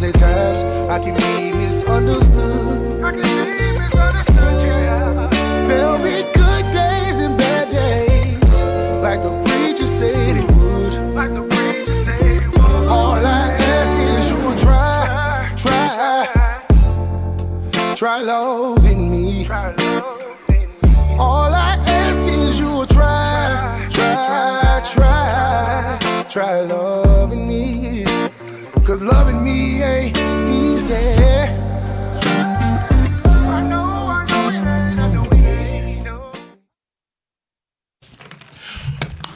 knows at times I can be misunderstood. Yeah. There'll be good days and bad days, like the preacher said it would. All I ask is you will try loving me. All I ask is you will try loving me. 'Cause loving me ain't easy. I know it ain't.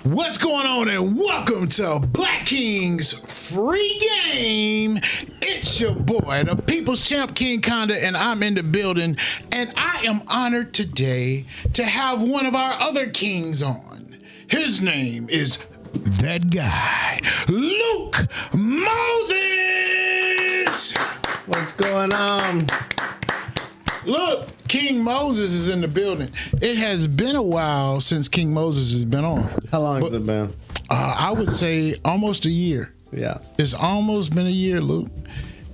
What's going on, and welcome to Black King's Free Game. It's your boy, the People's Champ, King Conda, and I'm in the building. And I am honored today to have one of our other kings on. His name is that guy, Luke Moses. What's going on? Look, King Moses is in the building. It has been a while since King Moses has been on. How long has it been? I would say almost a year. Yeah. It's almost been a year, Luke.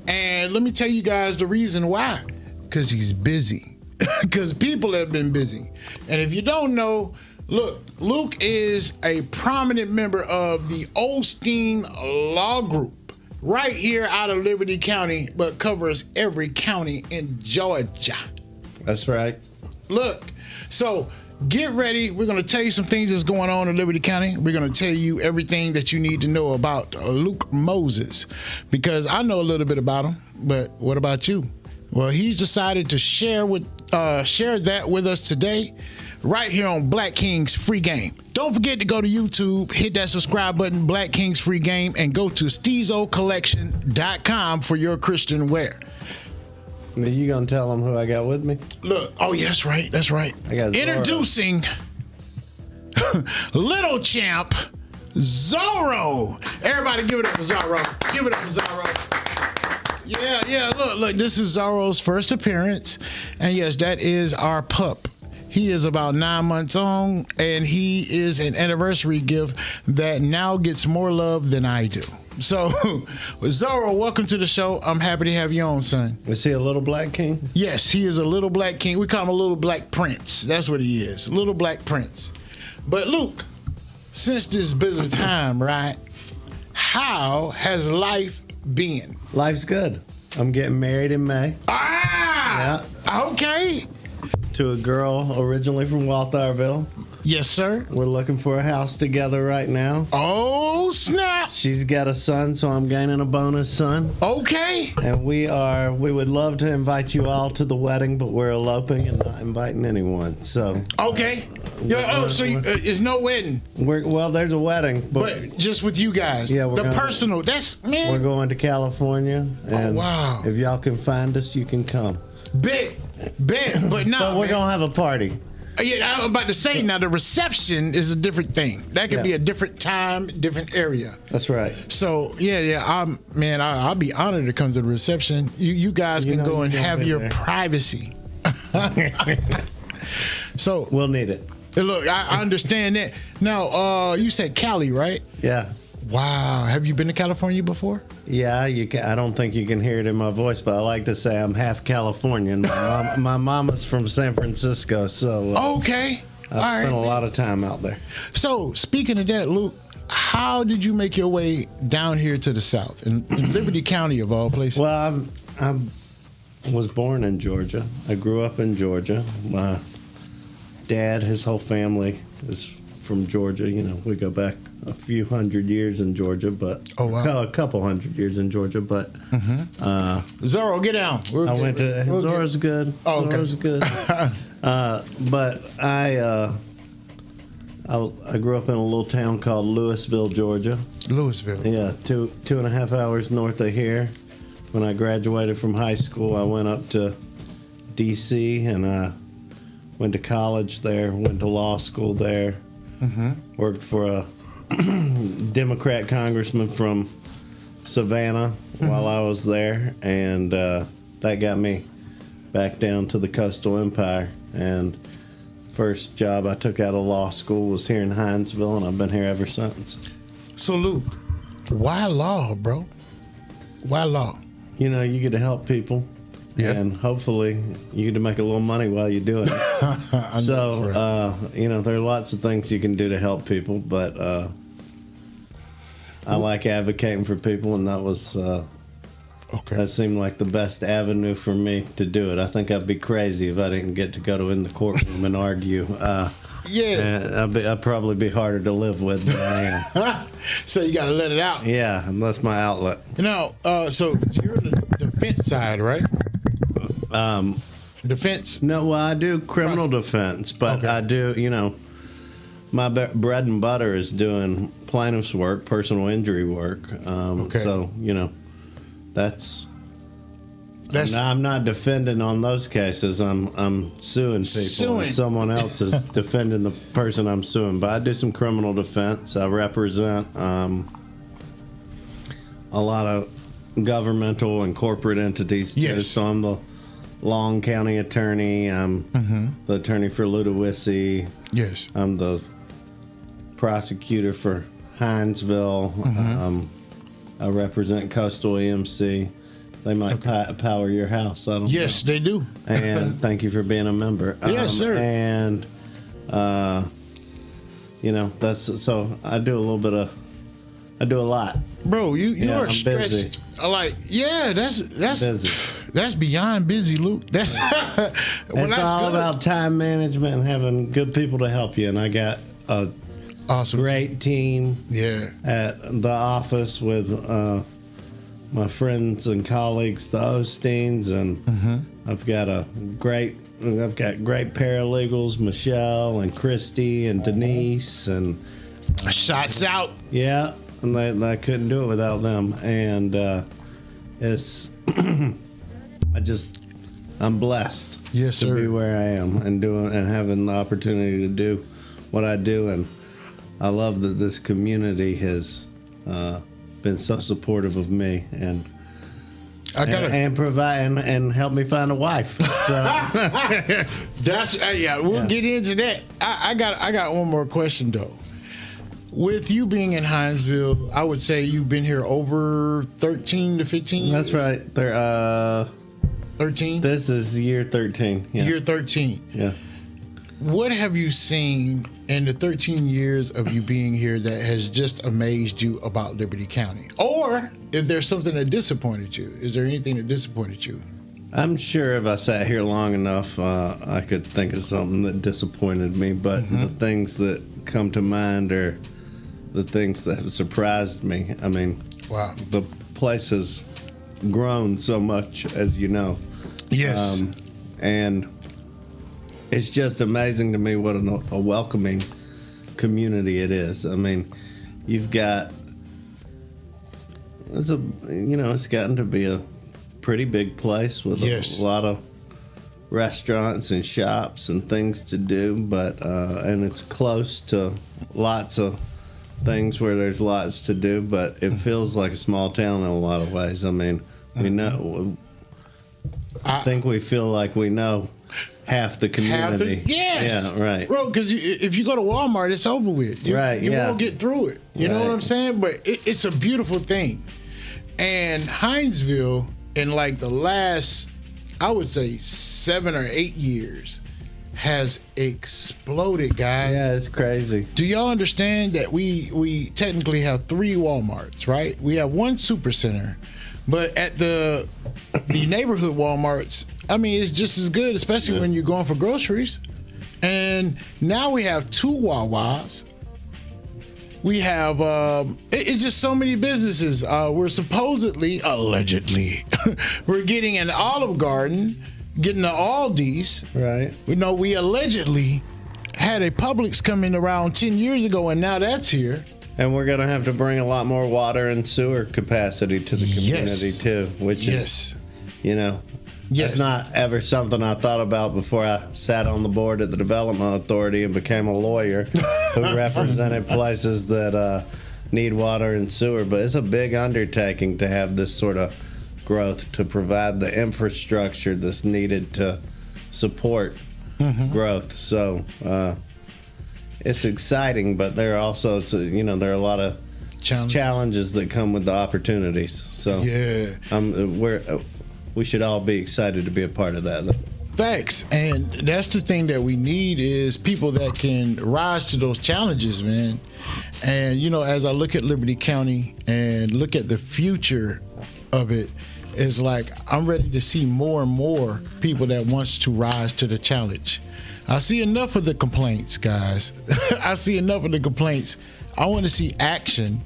And let me tell you guys the reason why. Because he's busy. Because people have been busy. And if you don't know, look, Luke is a prominent member of the Osteen Law Group right here out of Liberty County, but covers every county in Georgia. That's right. Look, so get ready. We're going to tell you some things that's going on in Liberty County. We're going to tell you everything that you need to know about Luke Moses, because I know a little bit about him, but what about you? Well, he's decided to share that with us today, right here on Black King's Free Game. Don't forget to go to YouTube, hit that subscribe button, Black King's Free Game, and go to steezocollection.com for your Christian wear. Are you gonna tell them who I got with me? Look, oh, yeah, that's right. I got Introducing Little Champ Zorro. Everybody give it up for Zorro. Give it up for Zorro. Yeah, look, this is Zorro's first appearance. And yes, that is our pup. He is about 9 months on, and he is an anniversary gift that now gets more love than I do. So, Zorro, welcome to the show. I'm happy to have you on, son. Is he a little black king? Yes, he is a little black king. We call him a little black prince. That's what he is, a little black prince. But Luke, since this busy time, right, how has life been? Life's good. I'm getting married in May. Yeah. Okay. To a girl originally from Waltharville. Yes, sir. We're looking for a house together right now. Oh, snap. She's got a son, so I'm gaining a bonus son. Okay. And we would love to invite you all to the wedding, but we're eloping and not inviting anyone. So. Okay. There's no wedding. There's a wedding, but just with you guys. Yeah, personal. That's, man. We're going to California. And wow. If y'all can find us, you can come. Bet, but no. But we're gonna have a party. Yeah, I'm about to say now the reception is a different thing. That could be a different time, different area. That's right. So I'll be honored to come to the reception. You guys can go and have your privacy. So we'll need it. Look, I understand that. Now, you said Cali, right? Yeah. Wow. Have you been to California before? Yeah, I don't think you can hear it in my voice, but I like to say I'm half Californian. My mama's from San Francisco, so okay. I spent a lot of time out there. So, speaking of that, Luke, how did you make your way down here to the South, in Liberty County of all places? Well, I was born in Georgia. I grew up in Georgia. My dad, his whole family is from Georgia. You know, we go back a few hundred years in Georgia, but a couple hundred years in Georgia, but Zorro, get down. Zorro's good. Oh, okay. Zorro's good. But I grew up in a little town called Louisville, Georgia. Louisville. Yeah, 2.5 hours north of here. When I graduated from high school, I went up to D.C. and I went to college there, went to law school there, worked for a Democrat congressman from Savannah while I was there, and that got me back down to the coastal empire. And first job I took out of law school was here in Hinesville, and I've been here ever since. So Luke, why law, bro? Why law? you get to help people. Yeah. And hopefully you get to make a little money while you're doing it. So, there are lots of things you can do to help people, but I like advocating for people, and that was that seemed like the best avenue for me to do it. I think I'd be crazy if I didn't get to go in the courtroom and argue. I'd probably be harder to live with than I am. So you got to let it out. Yeah, and that's my outlet. So you're on the defense side, right? Defense? No, well, I do criminal defense, but I do, my bread and butter is doing plaintiff's work, personal injury work. So, that's I'm not defending on those cases. I'm suing people. And someone else is defending the person I'm suing. But I do some criminal defense. I represent a lot of governmental and corporate entities too. Yes. So I'm the Long County attorney. I'm the attorney for Ludowici. Yes. I'm the prosecutor for Hinesville. I represent Coastal EMC. They might power your house. I don't know. Yes, they do. And thank you for being a member. Yes, sir. And that's so I do a lot. Bro, you are I'm stretched. busy. That's Busy. That's beyond busy, Luke. That's It's all about time management and having good people to help you. And I got a awesome, great team. Yeah. At the office with my friends and colleagues, the Osteens, and I've got great paralegals, Michelle and Christy and Denise, and Shots out. yeah, and I couldn't do it without them. And it's I'm blessed. Yes, to sir. be where I am and having the opportunity to do what I do, and I love that this community has been so supportive of me and provide and help me find a wife. So. That's we'll get into that. I got one more question though. With you being in Hinesville, I would say you've been here over 13 to 15 years. That's right. They're 13. This is year 13. Yeah. Year 13. Yeah. What have you seen in the 13 years of you being here that has just amazed you about Liberty County? Or if there's something that disappointed you, is there anything that disappointed you? I'm sure if I sat here long enough, I could think of something that disappointed me. But the things that come to mind are the things that have surprised me. I mean, wow, the place has grown so much, as you know. Yes. And it's just amazing to me what a welcoming community it is. I mean, you've got it's gotten to be a pretty big place with a lot of restaurants and shops and things to do, but and it's close to lots of things where there's lots to do, but it feels like a small town in a lot of ways. I mean, I think we feel like we know half the community. Yes. Yeah, right. Bro, because if you go to Walmart, it's over with. You won't get through it. You know what I'm saying? But it's a beautiful thing. And Hinesville, in like the last, I would say 7 or 8 years, has exploded, guys. Yeah, it's crazy. Do y'all understand that we technically have 3 Walmarts, right? We have 1 Supercenter, but at the neighborhood Walmarts, I mean, it's just as good, especially when you're going for groceries. And now we have 2 Wawas. We have, it's just so many businesses. We're allegedly, we're getting an Olive Garden, getting the Aldi's. Right. We allegedly had a Publix come in around 10 years ago, and now that's here. And we're going to have to bring a lot more water and sewer capacity to the community, too, which is, it's not ever something I thought about before I sat on the board at the Development Authority and became a lawyer who represented places that need water and sewer. But it's a big undertaking to have this sort of growth, to provide the infrastructure that's needed to support growth. So it's exciting, but there are also, there are a lot of challenges that come with the opportunities. So Yeah. We should all be excited to be a part of that. Facts. And that's the thing that we need is people that can rise to those challenges, man. And, you know, as I look at Liberty County and look at the future of it, it's like I'm ready to see more and more people that wants to rise to the challenge. I see enough of the complaints, guys. I see enough of the complaints. I want to see action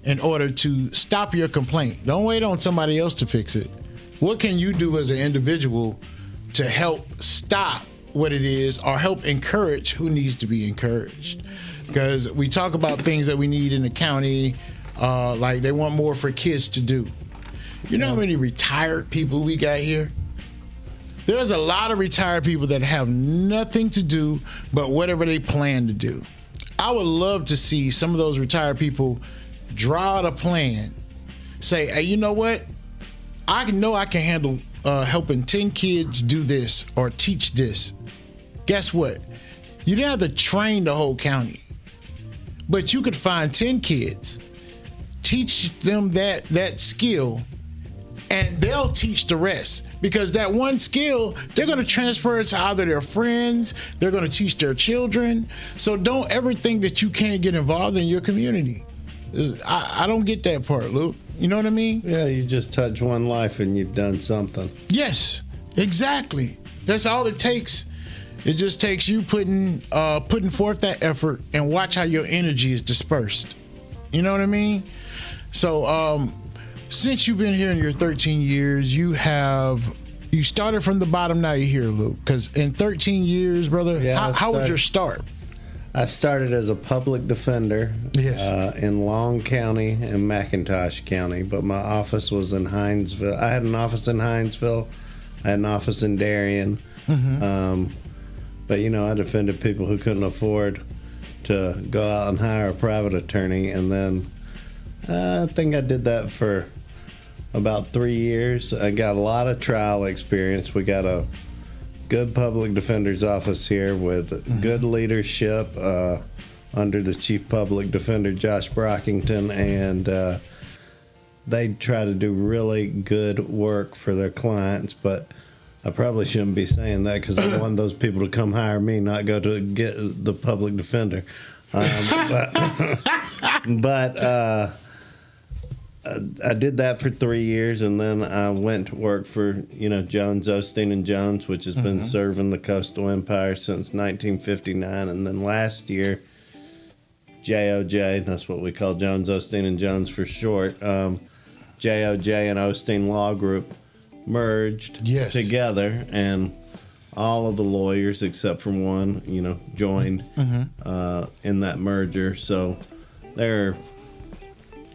in order to stop your complaint. Don't wait on somebody else to fix it. What can you do as an individual to help stop what it is or help encourage who needs to be encouraged? Because we talk about things that we need in the county, like they want more for kids to do. You know how many retired people we got here? There's a lot of retired people that have nothing to do but whatever they plan to do. I would love to see some of those retired people draw out a plan. Say, hey, you know what? I know I can handle helping 10 kids do this or teach this. Guess what? You didn't have to train the whole county, but you could find 10 kids, teach them that skill, and they'll teach the rest. Because that one skill, they're going to transfer it to either their friends, they're going to teach their children. So don't ever think that you can't get involved in your community. I don't get that part, Luke. You know what I mean? Yeah, you just touch one life and you've done something. Yes, exactly. That's all it takes. It just takes you putting forth that effort and watch how your energy is dispersed. You know what I mean? So since you've been here in your 13 years, you started from the bottom, now you're here, Luke. Because in 13 years, brother, how was your start? I started as a public defender in Long County and McIntosh County, but my office was in Hinesville. I had an office in Hinesville. I had an office in Darien. Mm-hmm. But, you know, I defended people who couldn't afford to go out and hire a private attorney. And then I think I did that for about 3 years. I got a lot of trial experience. We got a good public defender's office here with good leadership under the chief public defender, Josh Brockington, and they try to do really good work for their clients. But I probably shouldn't be saying that because I want those people to come hire me, not go to get the public defender. But I did that for 3 years, and then I went to work for, Jones, Osteen, and Jones, which has been serving the coastal empire since 1959. And then last year, JOJ, that's what we call Jones, Osteen, and Jones for short, JOJ and Osteen Law Group merged together, and all of the lawyers except for one, joined in that merger. So there are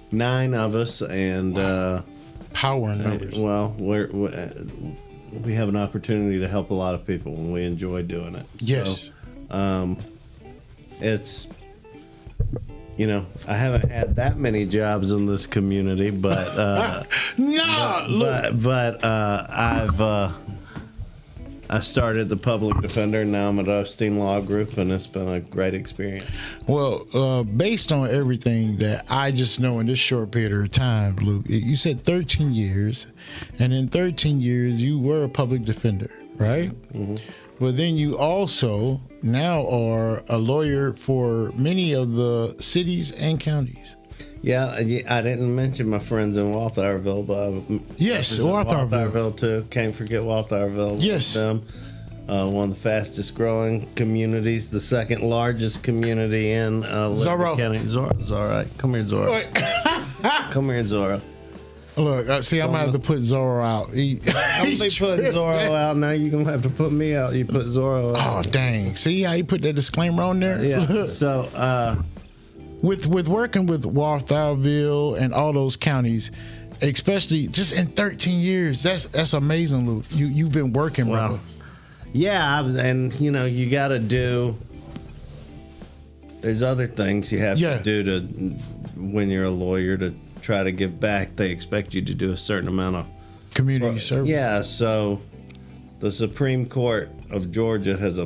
9 of us, and power numbers. Well, we have an opportunity to help a lot of people, and we enjoy doing it. Yes. So, it's I haven't had that many jobs in this community, but I started the public defender, and now I'm at Osteen Law Group, and it's been a great experience. Well, based on everything that I just know in this short period of time, Luke, you said 13 years, and in 13 years you were a public defender, right? Mm-hmm. But then you also now are a lawyer for many of the cities and counties. Yeah, I didn't mention my friends in Walthamville, but yes, Walthamville too. Can't forget Walthamville. Yes, them. One of the fastest growing communities, the second largest community in Liberty County. Zora, come here, Zora. Come here, Zora. Look, see, I'm gonna have to put Zorro out. I'm be putting Zorro out now. You're gonna have to put me out. You put Zorro out. Oh, dang! See how you put that disclaimer on there? Yeah. So, with working with Walthamville and all those counties, especially just in 13 years, that's amazing, Luke. You've been working, brother. Yeah, and you got to do. There's other things you have to do to when you're a lawyer to try to give back. They expect you to do a certain amount of community service. Yeah, so the Supreme Court of Georgia has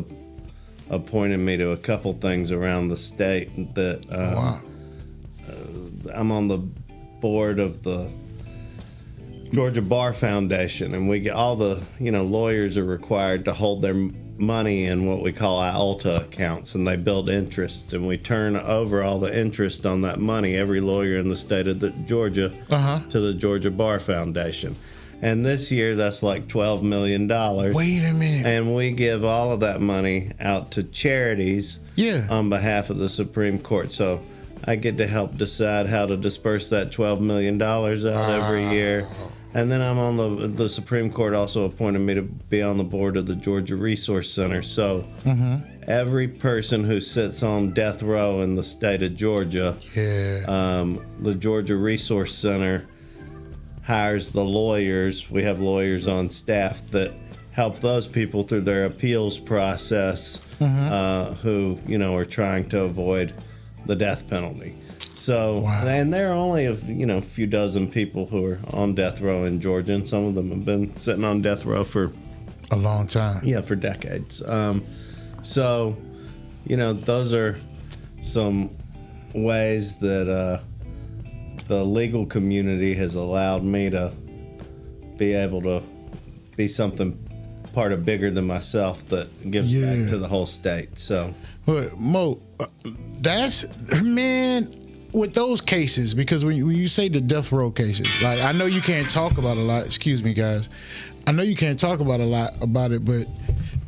appointed me to a couple things around the state that I'm on the board of the Georgia Bar Foundation, and we get all the lawyers are required to hold their money in what we call IOLTA accounts, and they build interest, and we turn over all the interest on that money, every lawyer in the state of Georgia, to the Georgia Bar Foundation. And this year that's like $12 million. Wait a minute. And we give all of that money out to charities on behalf of the Supreme Court. So I get to help decide how to disperse that $12 million out every year. And then I'm on the Supreme Court also appointed me to be on the board of the Georgia Resource Center. So every person who sits on death row in the state of Georgia, the Georgia Resource Center hires the lawyers. We have lawyers on staff that help those people through their appeals process who, are trying to avoid the death penalty. So, and there are only a few dozen people who are on death row in Georgia, and some of them have been sitting on death row for a long time. Yeah, for decades. So, those are some ways that the legal community has allowed me to be able to be something part of bigger than myself that gives back to the whole state. So, but Mo, that's, man, with those cases, because when you say the death row cases, like, I know you can't talk about a lot. Excuse me, guys. I know you can't talk about a lot about it, but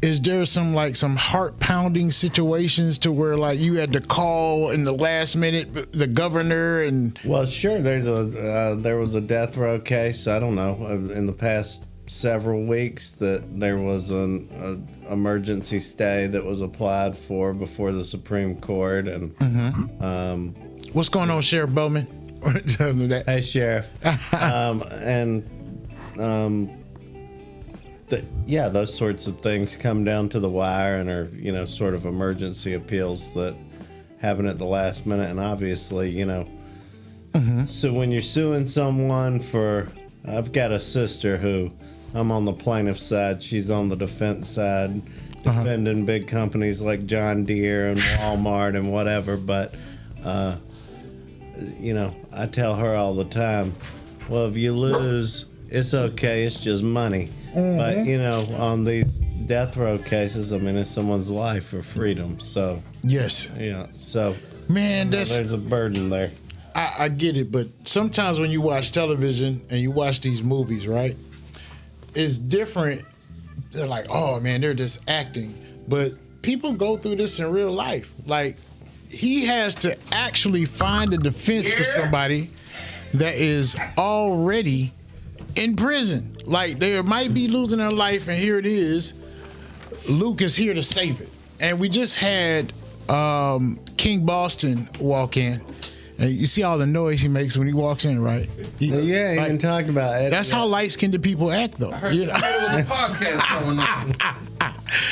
is there some heart pounding situations to where like you had to call in the last minute the governor and? Well, sure. There was a death row case. I don't know, in the past several weeks that there was an emergency stay that was applied for before the Supreme Court, and what's going on, Sheriff Bowman? Hey, Sheriff. Those sorts of things come down to the wire and are, sort of emergency appeals that happen at the last minute. And obviously, so when you're suing someone I've got a sister who I'm on the plaintiff side. She's on the defense side, defending big companies like John Deere and Walmart and whatever. But, I tell her all the time, well, if you lose, it's okay. It's just money. But, on these death row cases, I mean, it's someone's life or freedom. So, yes. So, man, there's a burden there. I get it. But sometimes when you watch television and you watch these movies, right, it's different. They're like, oh, man, they're just acting. But people go through this in real life. Like, he has to actually find a defense for somebody that is already in prison. Like, they might be losing their life, and here it is. Luke is here to save it. And we just had King Boston walk in. And you see all the noise he makes when he walks in, right? He even talked about it. That's how light-skinned people act, though. I heard there was a podcast going on.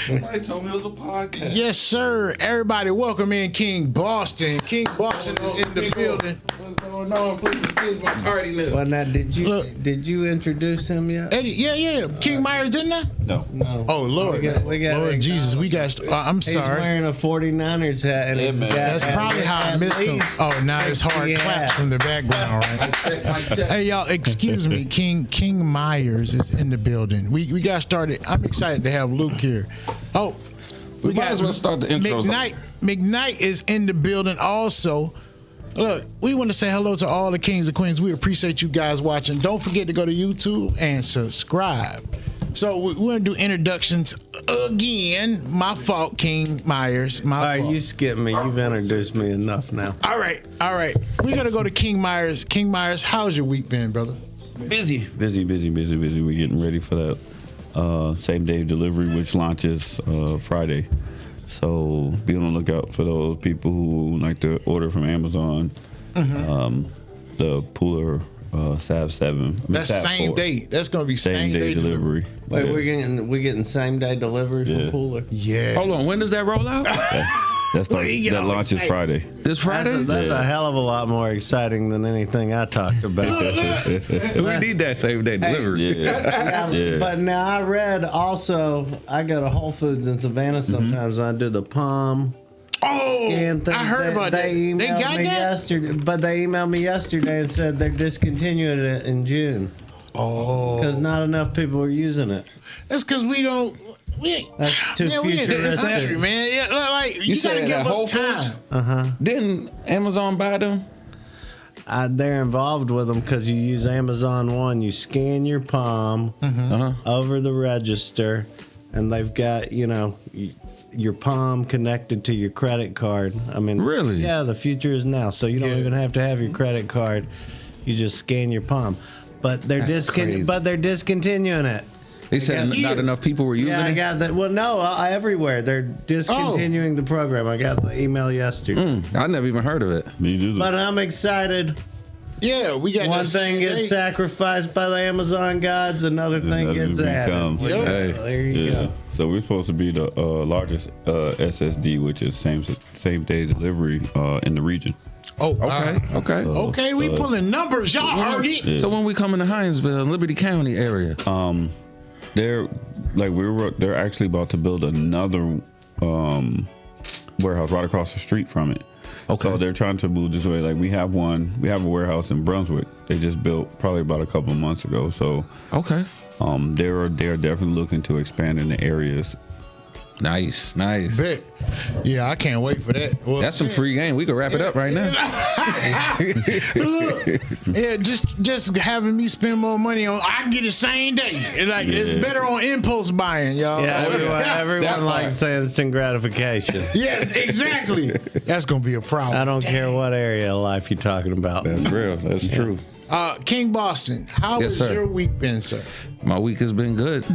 Somebody told me it was a podcast. Yes, sir. Everybody, welcome in King Boston. King Boston is in the building. What's going on? Please excuse my tardiness. Well, now, did you introduce him yet? Eddie, yeah. King Myers, didn't I? No. Oh, Lord. We got Lord Jesus, we got. I'm He's sorry. wearing a 49ers hat, and he's got That's probably how I missed him. Oh, now it's hard claps from the background, right? Check. Hey, y'all, excuse me. King Myers is in the building. We got started. I'm excited to have Luke here. Oh, we might as well start the intros. McKnight is in the building also. Look, we want to say hello to all the kings and queens. We appreciate you guys watching. Don't forget to go to YouTube and subscribe. So we're going to do introductions again. My fault, King Myers. My fault. You skipped me. You've introduced me enough now. All right. We're going to go to King Myers. King Myers, how's your week been, brother? Busy. We're getting ready for that same day delivery, which launches Friday. So be on the lookout for those people who like to order from Amazon. The Pooler Sav 7. That's Sav same 4. day. That's going to be Same day delivery. Wait, we're getting same day delivery from Pooler? Yeah. Hold on, when does that roll out? That launches Friday. This Friday? That's a hell of a lot more exciting than anything I talked about. We need that same day delivery. Yeah. But now I read also, I go to Whole Foods in Savannah sometimes and I do the Palm Oh, scan things. I heard about that. They They emailed got me that? yesterday, but they emailed me yesterday and said they're discontinuing it in June Oh, because not enough people are using it. that's because we don't. We ain't. That's too Man, we in this futuristic. country, man. Yeah, like you, said gotta give at Whole us Foods? time. Didn't Amazon buy them? They're involved with them because you use Amazon One. You scan your palm over the register, and they've got your palm connected to your credit card. I mean, Really? Yeah, the future is now. So you don't even have to have your credit card. You just scan your palm. But they're crazy. they're discontinuing it. They said not enough people were using Yeah, I it. got that. Well, no, everywhere they're discontinuing the program. I got the email yesterday. I never even heard of it. Me neither. But I'm excited. Yeah, we got One that thing same gets day. sacrificed by the Amazon gods, another thing Another gets added. becomes. Yep. Hey, There you go. So we're supposed to be the largest SSD, which is same day delivery in the region. Oh, Okay. okay, we pulling numbers. Y'all heard it. Yeah. So when we come into Hinesville, Liberty County area, They're actually about to build another warehouse right across the street from it. Okay. So they're trying to move this way. Like we have a warehouse in Brunswick. They just built probably about a couple of months ago. So okay, they're definitely looking to expand in the areas. nice. Bet. Yeah, I can't wait for that. Well, That's some free game. We can wrap it up right now. Look, yeah, just having me spend more money on, I can get it same day. It's better on impulse buying, y'all. Yeah, that everyone likes part. instant gratification. Yes, exactly. That's gonna be a problem. I don't care what area of life you're talking about. That's real. That's true. King Boston, how Yes, has sir. your week been, sir? My week has been good.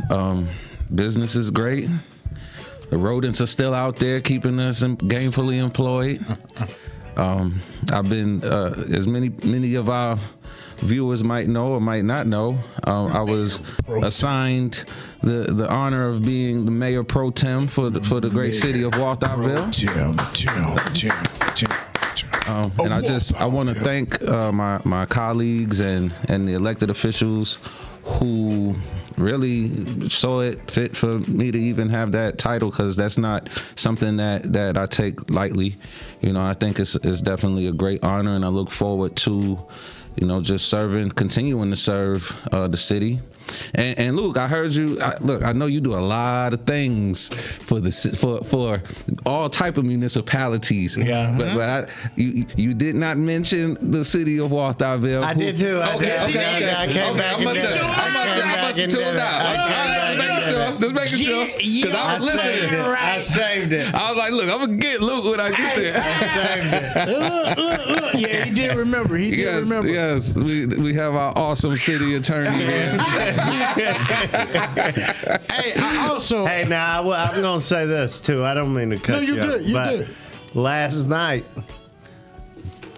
Business is great. The rodents are still out there keeping us gainfully employed. I've been, as many of our viewers might know or might not know, I was assigned the honor of being the mayor pro tem for the great city of Walthamville. And I want to thank my colleagues and the elected officials who really saw it fit for me to even have that title, because that's not something that I take lightly. I think it's definitely a great honor, and I look forward to just continuing to serve the city. And Luke, I heard you. I know you do a lot of things for all type of municipalities. Yeah. But you did not mention the city of Walthamville. I did too. I came back and did it. I must have tuned out. Just making sure. Because I was listening. I saved it. I was like, look, I'm gonna get Luke when I get there. I saved it. Look. Yeah, he did remember. Yes, we have our awesome city attorney here. Hey, I also. Hey, now I'm gonna say this too. I don't mean to cut No, you're you off, good. You're but good. last night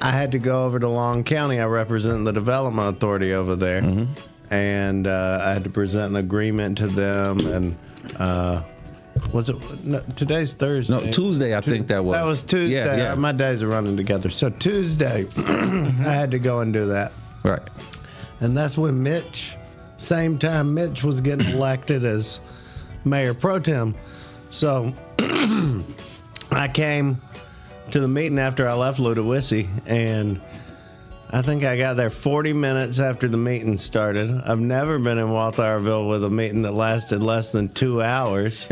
I had to go over to Long County. I represent the Development Authority over there, and I had to present an agreement to them. And was it today's Thursday? No, Tuesday, I think that was. That was Tuesday. Yeah. My days are running together. So Tuesday, I had to go and do that, Right. and that's when same time Mitch was getting elected as mayor pro tem. So I came to the meeting after I left Ludowici, and I think I got there 40 minutes after the meeting started. I've never been in Walthamville with a meeting that lasted less than 2 hours.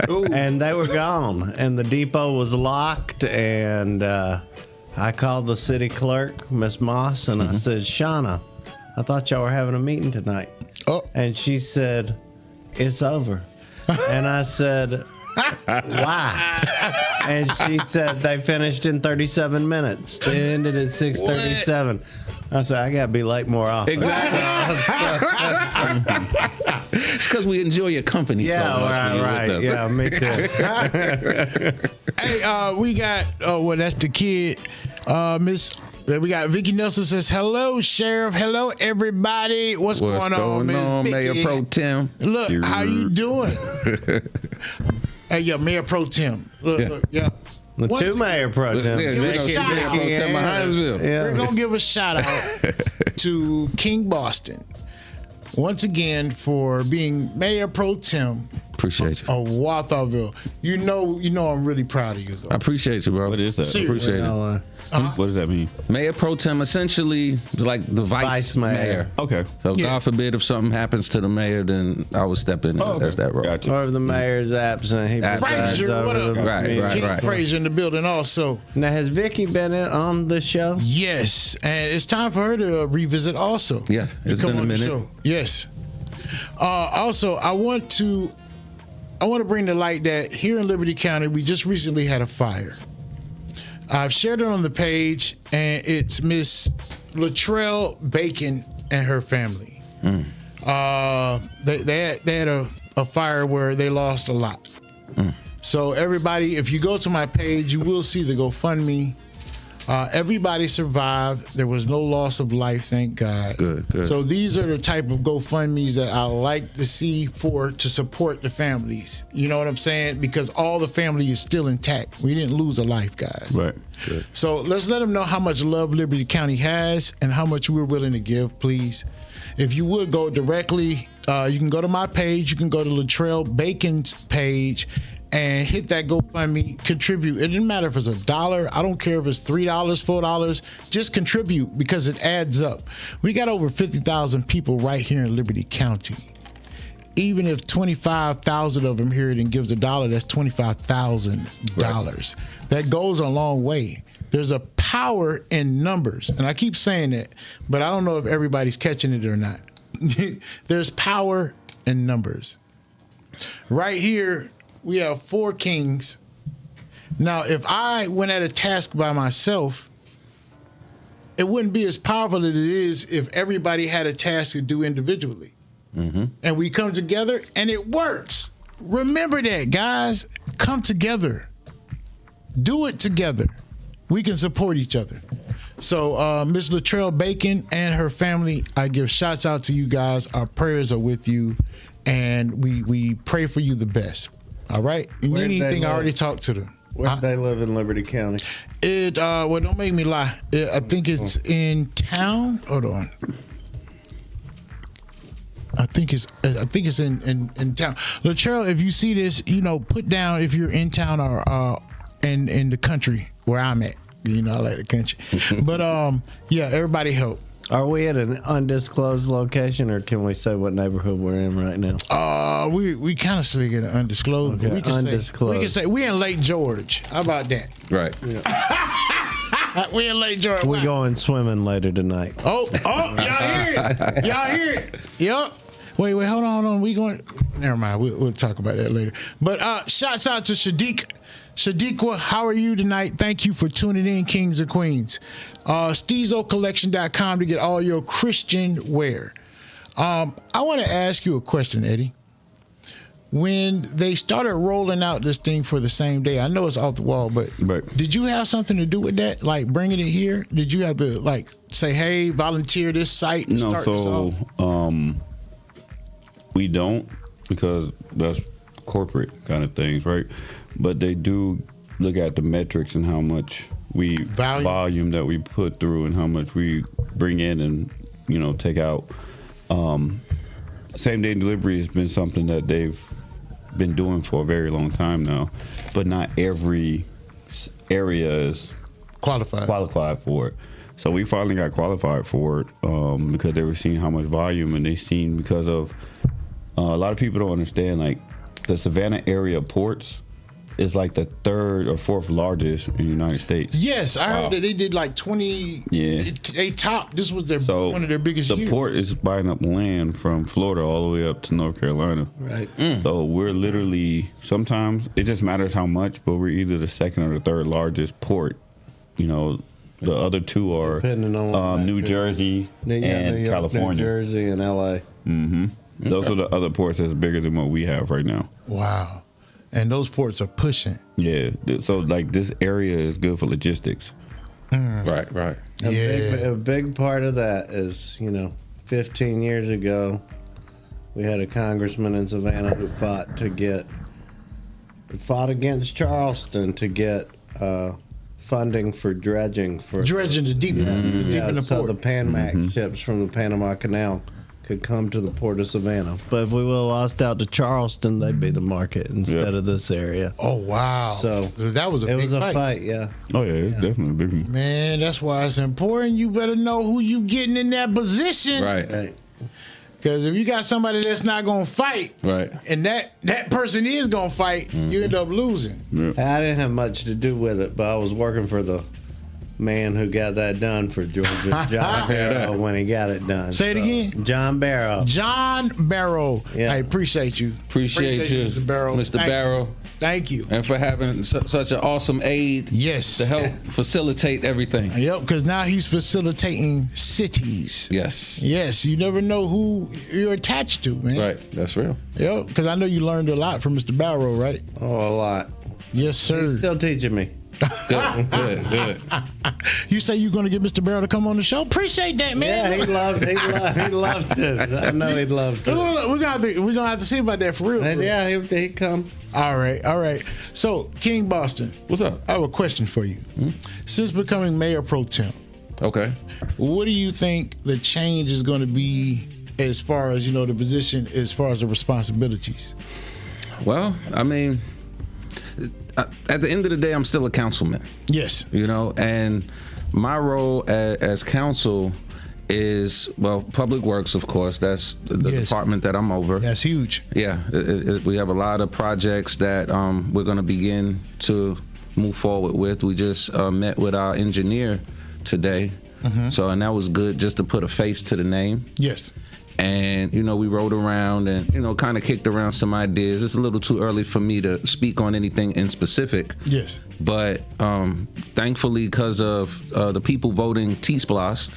And they were gone, and the depot was locked, and I called the city clerk, Miss Moss, and I said, Shauna, I thought y'all were having a meeting tonight. Oh. And she said, it's over. And I said, why? And she said they finished in 37 minutes. They ended at 6:37. I said, I gotta be late more often. It's because we enjoy your company so Yeah, much. when you're right. with us. Yeah, me too. Hey, we got. That's the kid, Miss. We got Vicky Nelson says, hello, Sheriff. Hello, everybody. What's going on, Miss Mayor Vicky? Pro Tem? Look, how you doing? Hey, yeah, Mayor Pro Tem. Look, yeah. The two mayor pro tem. Yeah, Give we're a gonna shout get Mayor out. Pro Tem of Hinesville. Yeah. We're going to give a shout out to King Boston once again for being Mayor Pro Tem Appreciate you. Walthamville. You know, I'm really proud of you, though. I appreciate you, bro. What is that? Seriously. Appreciate it. What does that mean? Mayor Pro Tem, essentially like the vice mayor. Okay. So Yeah. God forbid if something happens to the mayor, then I would step in. Oh, okay. That's that role. Gotcha. Or if the mayor's absent, he presides Frazier, what over up? the Right, meeting. right, King right. Frazier in the building also. Now, has Vicky been on the show? Yes, and it's time for her to revisit also. Yeah, it's To come been a on the minute. show. Yes. Also, I want to bring to light that here in Liberty County, we just recently had a fire. I've shared it on the page, and it's Miss Latrell Bacon and her family. They had a fire where they lost a lot. So everybody, if you go to my page, you will see the GoFundMe. Everybody survived. There was no loss of life, thank God. Good. So these are the type of GoFundMes that I like to see to support the families. You know what I'm saying? Because all the family is still intact. We didn't lose a life, guys. Right. So let's let them know how much love Liberty County has and how much we're willing to give, please. If you would go directly, you can go to my page. You can go to Latrell Bacon's page and hit that GoFundMe, contribute. It doesn't matter if it's $1. I don't care if it's $3, $4. Just contribute because it adds up. We got over 50,000 people right here in Liberty County. Even if 25,000 of them hear it and gives $1, that's $25,000. That goes a long way. There's a power in numbers, and I keep saying that, but I don't know if everybody's catching it or not. There's power in numbers. Right here, we have 4 kings. Now, if I went at a task by myself, it wouldn't be as powerful as it is if everybody had a task to do individually. And we come together and it works. Remember that, guys. Come together. Do it together. We can support each other. So Miss Latrell Bacon and her family, I give shouts out to you guys. Our prayers are with you, and we pray for you the best. All right? You Where need they anything, I live? already talked to them. Where do they live in Liberty County? Well, don't make me lie. I think it's in town. Hold on. I think it's in town. Latrell, if you see this, put down if you're in town or in the country where I'm at. I like the country. But yeah, everybody help. Are we at an undisclosed location, or can we say what neighborhood we're in right now? We kind of still get an undisclosed. Okay, But we can undisclosed. say we in Lake George. How about that? Right. We in Lake George. We going swimming later tonight. Oh, y'all hear it? Y'all hear it? Yup. Wait, hold on. We going? Never mind. We'll talk about that later. But shouts out to Shadiq. Shadiqua, how are you tonight? Thank you for tuning in, Kings and Queens. SteezoCollection.com to get all your Christian wear. I want to ask you a question, Eddie. When they started rolling out this thing for the same day, I know it's off the wall, but Right. did you have something to do with that? Like bringing it here? Did you have to say, hey, volunteer this site and No, start this off? so we don't, because that's corporate kind of things, right? But they do look at the metrics and how much volume that we put through and how much we bring in and take out. Same day delivery has been something that they've been doing for a very long time now, but not every area is qualified for it. So we finally got qualified for it because they were seeing how much volume, and they seen because of a lot of people don't understand, like the Savannah area ports is like the 3rd or 4th largest in the United States. Yes, I heard that they did like 20. Yeah. They topped. This was So one of their biggest the years. port is buying up land from Florida all the way up to North Carolina. Right. So we're literally, sometimes it just matters how much, but we're either the 2nd or the 3rd largest port. The other 2 are Depending on New Jersey New and York, California. New Jersey, and LA. Those are the other ports that's bigger than what we have right now. Wow. And those ports are pushing. Yeah. So like this area is good for logistics. Right. A big part of that is, 15 years ago, we had a congressman in Savannah who fought against Charleston to get funding for dredging Dredging to deepen the so port. the Panamax ships from the Panama Canal could come to the Port of Savannah. But if we would have lost out to Charleston, they'd be the market instead of this area. Oh wow! So that was a it big was a fight. Yeah. Oh yeah, it's definitely a big one. Man, that's why it's important. You better know who you getting in that position. Right. Because if you got somebody that's not gonna fight, Right. and that person is gonna fight, you end up losing. Yeah. I didn't have much to do with it, but I was working for the man who got that done for Georgia, John Barrow, when he got it done. Say it again. John Barrow. John Barrow. Yeah. I appreciate you. Appreciate you, Mr. Barrow. Mr. Thank- Barrow, Thank you. and for having such an awesome aid Yes. to help facilitate everything. Yep, because now he's facilitating cities. Yes. Yes, you never know who you're attached to, man. Right. That's real. Yep, because I know you learned a lot from Mr. Barrow, right? Oh, a lot. Yes, sir. He's still teaching me. Good. You say you're going to get Mr. Barrow to come on the show? Appreciate that, man. Yeah, he loved it. I know he'd love We're to. gonna have to see about that for real. And yeah, he'd come. All right. So, King Boston, What's up? I have a question for you. Since becoming mayor pro tem, Okay. what do you think the change is going to be as far as the position, as far as the responsibilities? Well, I mean, at the end of the day, I'm still a councilman. Yes. And my role as council is, well, public works, of course. That's the Yes. department that I'm over. That's huge. Yeah, we have a lot of projects that we're going to begin to move forward with. We just met with our engineer today, and that was good just to put a face to the name. Yes. And we rode around and kind of kicked around some ideas. It's a little too early for me to speak on anything in specific. Yes. But thankfully, because of the people voting T-Splost,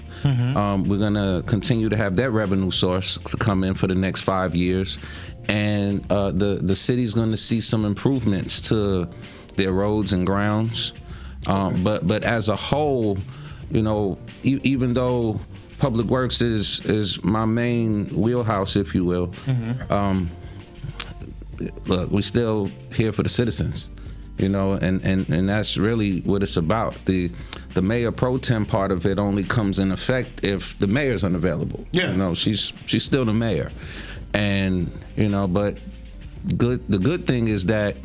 we're gonna continue to have that revenue source to come in for the next 5 years, and the city's gonna see some improvements to their roads and grounds. But as a whole, even though Public Works is my main wheelhouse, if you will. Look, we still here for the citizens, and that's really what it's about. The mayor pro tem part of it only comes in effect if the mayor's unavailable. Yeah. She's still the mayor, and but the good thing is that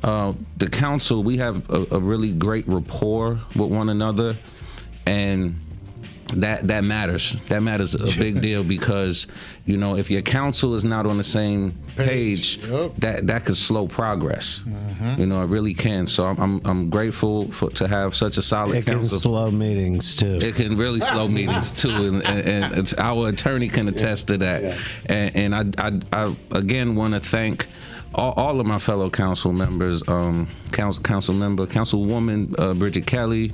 the council, we have a really great rapport with one another, and that matters. That matters a big deal because if your council is not on the same page, Yep. that could slow progress. It really can. So I'm grateful to have such a solid It can council. slow meetings too. It can really slow meetings too, and it's, our attorney can attest to that. Yeah. And I again want to thank all of my fellow council members, Councilwoman Bridget Kelly,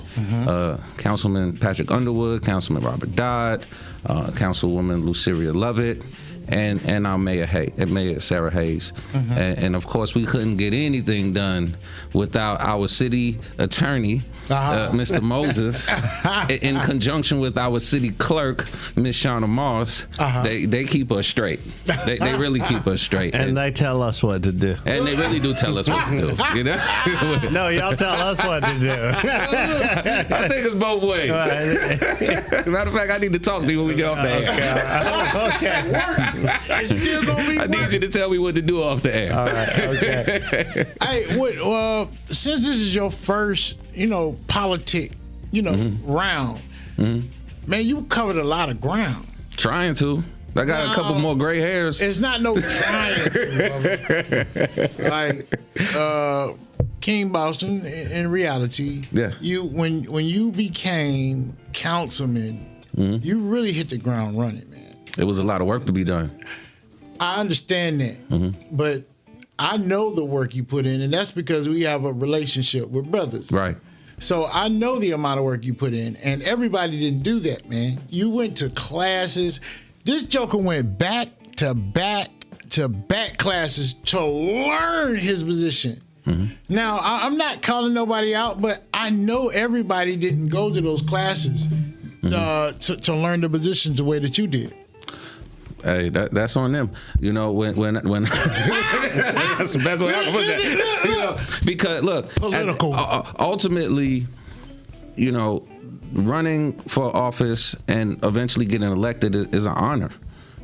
Councilman Patrick Underwood, Councilman Robert Dodd, Councilwoman Luciria Lovett, and our Mayor Sarah Hayes. And of course, we couldn't get anything done without our city attorney, Mr. Moses, in conjunction with our city clerk, Miss Shauna Moss. They keep us straight. They really keep us straight. And they tell us what to do. And they really do tell us what to do. No, y'all tell us what to do. I think it's both ways. Matter of fact, I need to talk to you when we get off the air. Okay. It's still gonna be. I need you to tell me what to do off the air. All right. Okay. Hey, since this is your first, politic, round, man, you covered a lot of ground. Trying to. I got a couple more gray hairs. It's not no trying to, brother. Like King Boston, in reality, Yeah. when you became councilman, you really hit the ground running, man. It was a lot of work to be done. I understand that, but I know the work you put in, and that's because we have a relationship with brothers. Right. So I know the amount of work you put in, and everybody didn't do that, man. You went to classes. This joker went back to back to back classes to learn his position. Now, I'm not calling nobody out, but I know everybody didn't go to those classes to learn the positions the way that you did. Hey, that's on them. When that's the best way I can put that. Because look, Political. Ultimately, running for office and eventually getting elected is an honor.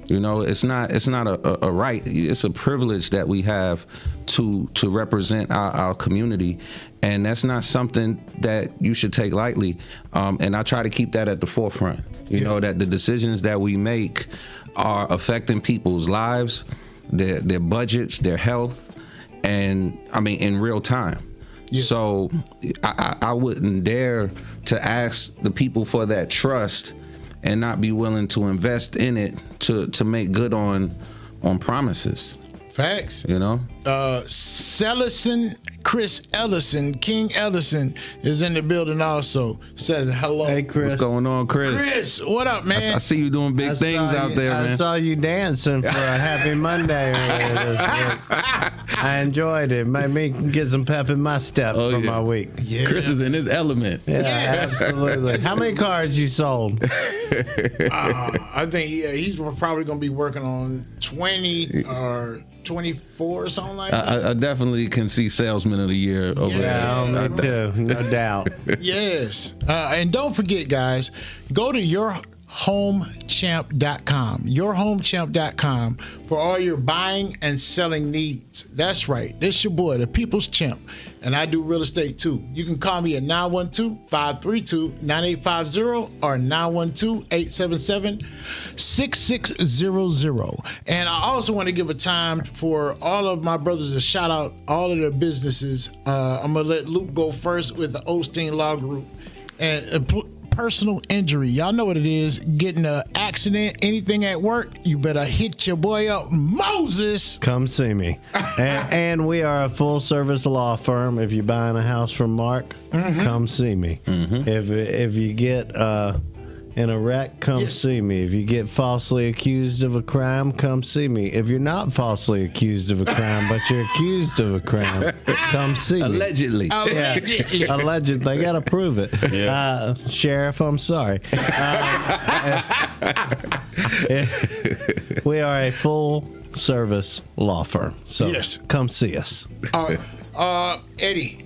You know, it's not a right. It's a privilege that we have to represent our community, and that's not something that you should take lightly. And I try to keep that at the forefront. You know, that the decisions that we make are affecting people's lives, their budgets, their health, and I mean in real time. Yeah. So I wouldn't dare to ask the people for that trust and not be willing to invest in it to make good on promises. Facts. You know? Sellison, Chris Ellison, King Ellison is in the building also. Says hello. Hey, Chris. What's going on, Chris? Chris, what up, man? I see you doing big things out there, man. I saw you dancing for a happy Monday earlier this week. I enjoyed it. Made me get some pep in my step for my week. Yeah. Chris is in his element. Yeah, absolutely. How many cards you sold? I think he's probably going to be working on 20 or 24 or something like that. I definitely can see salesman of the year over Yeah, there. me too, no doubt. Yes. And don't forget, guys, go to yourhomechamp.com. Yourhomechamp.com for all your buying and selling needs. That's right. This your boy, the People's Champ. And I do real estate too. You can call me at 912-532-9850 or 912-877-6600. And I also want to give a time for all of my brothers to shout out all of their businesses. I'm going to let Luke go first with the Osteen Law Group. And personal injury. Y'all know what it is. Getting an accident, anything at work, you better hit your boy up, Moses. Come see me. And we are a full service law firm. If you're buying a house from Mark, come see me. If you get in a wreck, come see me. If you get falsely accused of a crime, come see me. If you're not falsely accused of a crime, but you're accused of a crime, come see me. Allegedly. Allegedly. Allegedly. They got to prove it. Yeah. Sheriff, I'm sorry. We are a full service law firm. So Yes. come see us. Eddie,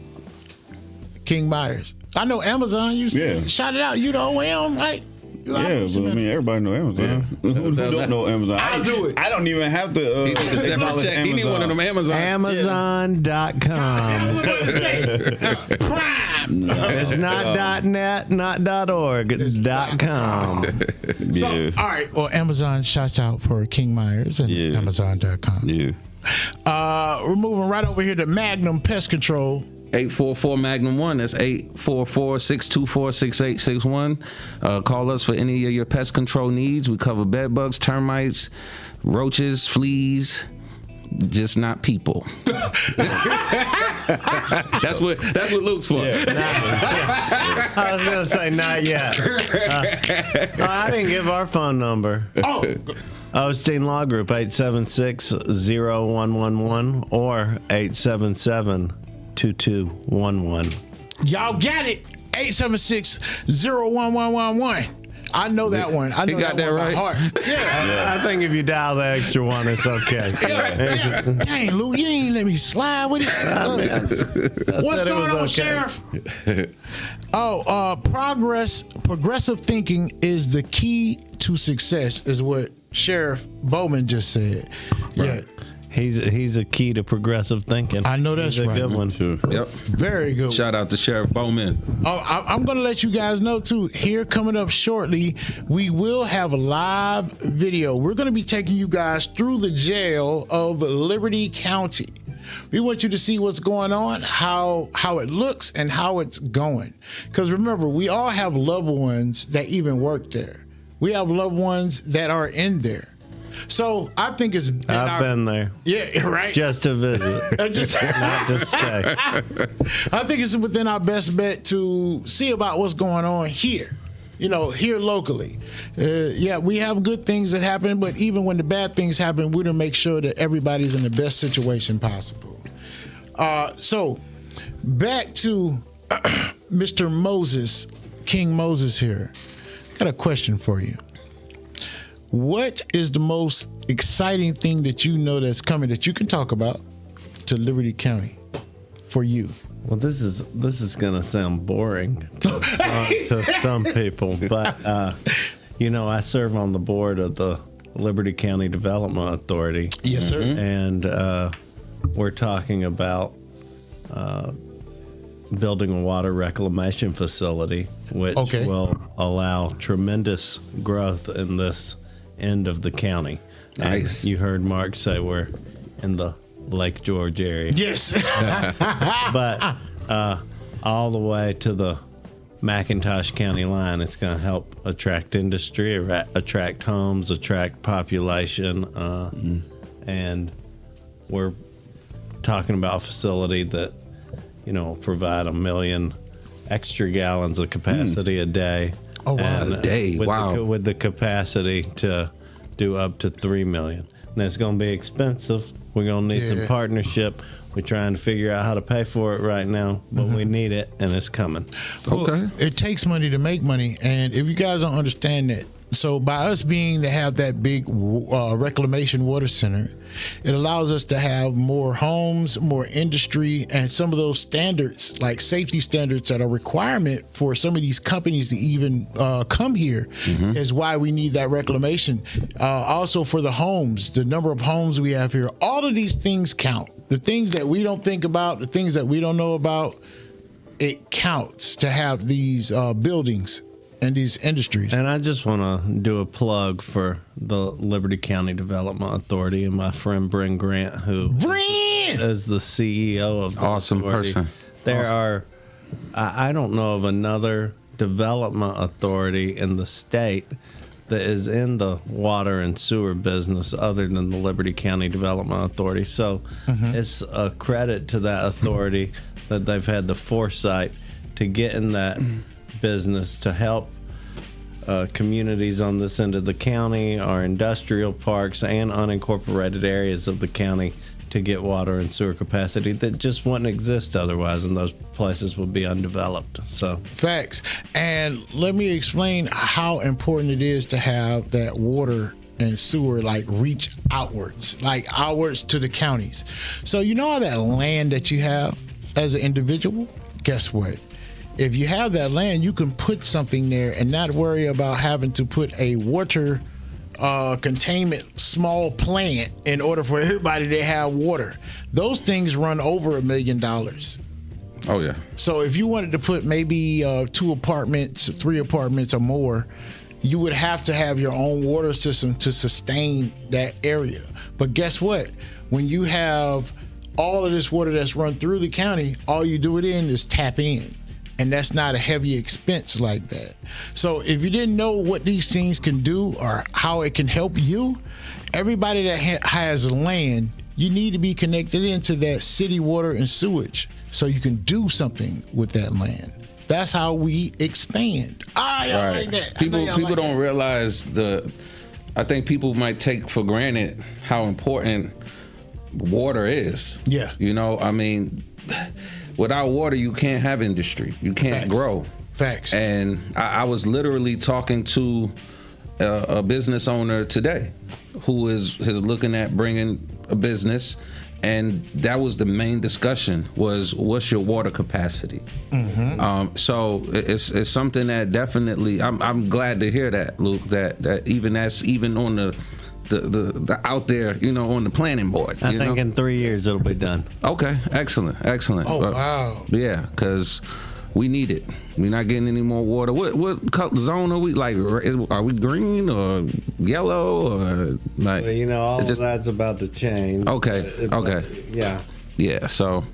King Myers. I know Amazon. You shout it out. You the OM, right? Yeah, but I mean, everybody know Amazon. Who don't know Amazon? I'll do it. I don't even have to. He needs a separate acknowledge check. He need one of them Amazon. Amazon.com. Prime. It's not .net, not .org. It's .com. So, Yeah. all right. Well, Amazon shouts out for King Myers and Amazon.com. Yeah. We're moving right over here to Magnum Pest Control. 844 Magnum 1. That's 844-624-6861. Call us for any of your pest control needs. We cover bed bugs, termites, roaches, fleas, just not people. That's what Luke's for. I was going to say not yet. I didn't give our phone number. Oh, Osteen Law Group, 876-0111 or 877-2211. y'all got it. 876-0111. I know that one. I know got that that one right? by heart. Yeah. I think if you dial the extra one, it's okay. Yeah. Dang, Luke, you ain't let me slide with it. What's said it going was on, okay. Sheriff? Progressive thinking is the key to success, is what Sheriff Bowman just said. Yeah. He's a key to progressive thinking. I know that's He's a right. good one. Sure. Yep. Very good. Shout out to Sheriff Bowman. I'm going to let you guys know, too, here coming up shortly, we will have a live video. We're going to be taking you guys through the jail of Liberty County. We want you to see what's going on, how it looks, and how it's going. Because remember, we all have loved ones that even work there. We have loved ones that are in there. So I think it's I've been there. Yeah, right. Just to visit. Just- Not to stay. I think it's within our best bet to see about what's going on here. Here locally. We have good things that happen, but even when the bad things happen, we don't make sure that everybody's in the best situation possible. So back to Mr. Moses, King Moses here. Got a question for you. What is the most exciting thing that you know that's coming that you can talk about to Liberty for you? Well, this is gonna sound boring to some people, but I serve on the board of the Liberty County Development Authority. Yes, sir. And we're talking about building a water reclamation facility, which will allow tremendous growth in this end of the county. Nice. And you heard Mark say we're in the Lake George area. Yes. But all the way to the McIntosh County line, it's going to help attract industry, attract homes, attract population, and we're talking about a facility that will provide 1 million extra gallons of capacity a day. Oh, wow. And, A day, wow. With the capacity to do up to 3 million. And it's going to be expensive. We're going to need some partnership. We're trying to figure out how to pay for it right now, but we need it, and it's coming. Okay. Well, it takes money to make money, and if you guys don't understand that, so by us being to have that big reclamation water center, it allows us to have more homes, more industry, and some of those standards, like safety standards that are requirement for some of these companies to even come here, is why we need that reclamation. Also for the homes, the number of homes we have here, all of these things count. The things that we don't think about, the things that we don't know about, it counts to have these buildings and these industries. And I just want to do a plug for the Liberty County Development Authority and my friend Bryn Grant, who is the CEO of the Awesome authority. person. There are, I don't know of another development authority in the state that is in the water and sewer business other than the Liberty County Development Authority. So it's a credit to that authority that they've had the foresight to get in that business to help communities on this end of the county, our industrial parks, and unincorporated areas of the county to get water and sewer capacity that just wouldn't exist otherwise, and those places would be undeveloped. So Facts. And let me explain how important it is to have that water and sewer reach outwards to the counties. So all that land that you have as an individual, guess what? If you have that land, you can put something there and not worry about having to put a water containment small plant in order for everybody to have water. Those things run over $1 million. Oh yeah. So if you wanted to put maybe 2 apartments, 3 apartments or more, you would have to have your own water system to sustain that area. But guess what? When you have all of this water that's run through the county, all you do it in is tap in. And that's not a heavy expense like that. So if you didn't know what these things can do or how it can help you, everybody that has land, you need to be connected into that city water and sewage so you can do something with that land. That's how we expand. I like that. People don't realize I think people might take for granted how important water is. Yeah. Without water, you can't have industry. You can't grow. Facts. And I was literally talking to a business owner today who is looking at bringing a business, and that was the main discussion was what's your water capacity. So it's something that definitely I'm glad to hear that, Luke, that that's even on the out there, on the planning board. I think in 3 years it'll be done. Okay, excellent. Oh, wow. Yeah, because we need it. We're not getting any more water. What color zone are we? Are we green or yellow or like? Well, all of that's about to change. Okay. Yeah. Yeah. So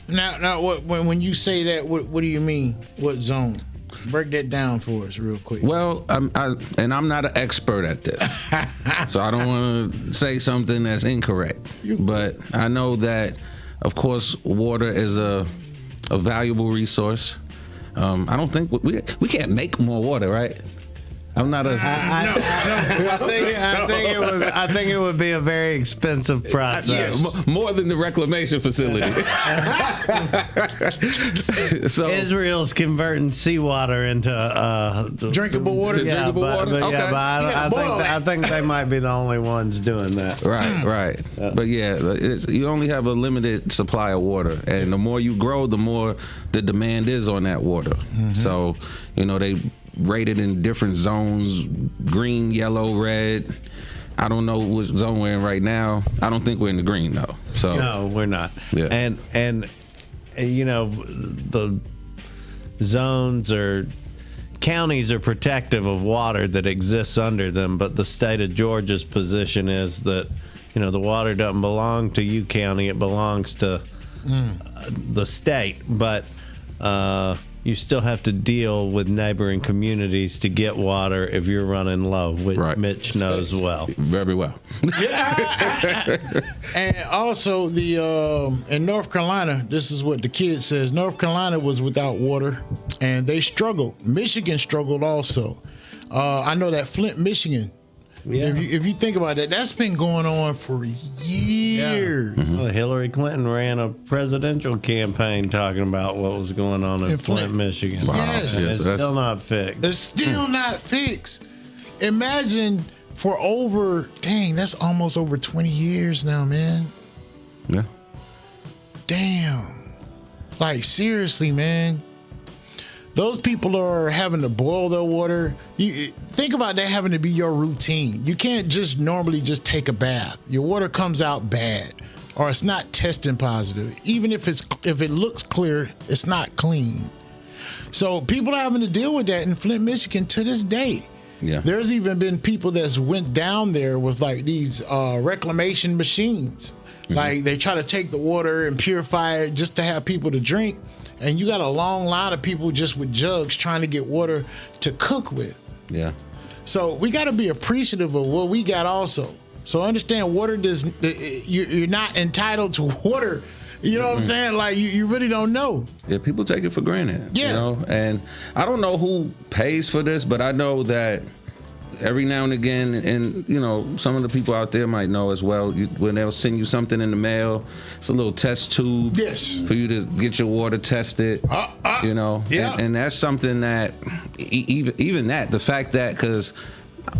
Now, when you say that, what do you mean? What zone? Break that down for us real quick. well, I'm not an expert at this, so I don't want to say something that's incorrect. But I know that, of course, water is a valuable resource. I don't think we can't make more water, right? I'm not a. I think it would be a very expensive process. More than the reclamation facility. So Israel's converting seawater into drinkable water. drinkable water? Okay. I think they might be the only ones doing that. Right. But yeah, you only have a limited supply of water, and the more you grow, the more the demand is on that water. So, they rated in different zones: green, yellow, red. I don't know which zone we're in right now. I don't think we're in the green though. So No, we're not. Yeah. And you know, the zones or counties are protective of water that exists under them, but the state of Georgia's position is that, you know, the water doesn't belong to you county, it belongs to the state, but you still have to deal with neighboring communities to get water if you're running low, which Right. Mitch knows well. very well. And also in North Carolina, this is what the kid says. North Carolina was without water, and they struggled. Michigan struggled also. I know that Flint, Michigan. Yeah. If you think about that, that's been going on for years. Well, Hillary Clinton ran a presidential campaign talking about what was going on in Flint, Michigan. Wow. Yes. And Yes, it's that's- still not fixed. It's still not fixed. Imagine for that's almost over 20 years now, man. Yeah. Damn. Like, seriously, man. Those people are having to boil their water. You think about that having to be your routine. You can't just normally just take a bath. Your water comes out bad, or it's not testing positive. Even if it looks clear, it's not clean. So people are having to deal with that in Flint, Michigan to this day. Yeah. There's even been people that's went down there with like these reclamation machines. Like they try to take the water and purify it just to have people to drink. And you got a long line of people just with jugs trying to get water to cook with. Yeah. So we got to be appreciative of what we got also. So understand water you're not entitled to water. You know what I'm saying? Like you really don't know. Yeah, people take it for granted. Yeah. You know, and I don't know who pays for this, but I know that every now and again, and you know, some of the people out there might know as well, when they'll send you something in the mail, it's a little test tube. Yes. For you to get your water tested. You know? Yeah. And that's something that, even that, the fact that, because